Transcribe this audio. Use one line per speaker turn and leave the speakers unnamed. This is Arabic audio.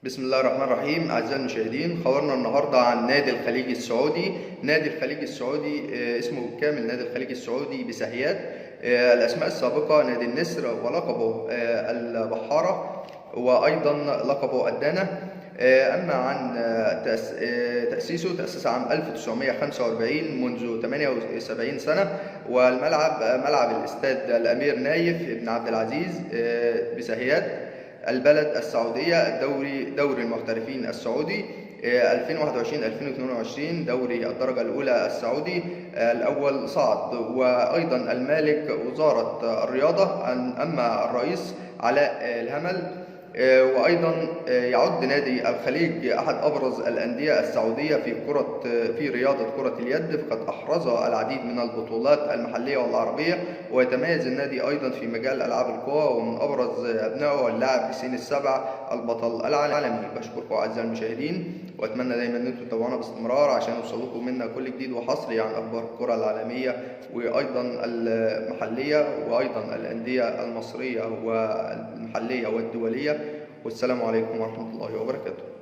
بسم الله الرحمن الرحيم. أعزائي المشاهدين، خبرنا النهارده عن نادي الخليج السعودي. نادي الخليج السعودي اسمه بالكامل نادي الخليج السعودي بسهيات. الأسماء السابقة نادي النسر، ولقبه البحارة، وأيضا لقبه الدانة. أما عن تأسيسه، تأسس عام 1945 منذ 78 سنة، والملعب ملعب الاستاد الأمير نايف بن عبد العزيز بسهيات. البلد السعودية، دوري المحترفين السعودي 2021-2022، دوري الدرجة الأولى السعودي الأول صعد، وأيضا المالك وزارة الرياضة، أما الرئيس علاء الهمل. وأيضا يعد نادي الخليج أحد أبرز الأندية السعودية في رياضة كرة اليد، فقد أحرز العديد من البطولات المحلية والعربية. ويتميز النادي أيضا في مجال ألعاب القوى، ومن أبرز أبنائه اللاعب حسين السبع البطل العالمي. بشكركم أعزائي المشاهدين، وأتمنى دايما أن انتم تتابعونا باستمرار عشان يوصلكم منا كل جديد وحصري عن أخبار الكرة العالمية وأيضا المحلية، وأيضا الأندية المصرية والمحلية والدولية. والسلام عليكم ورحمة الله وبركاته.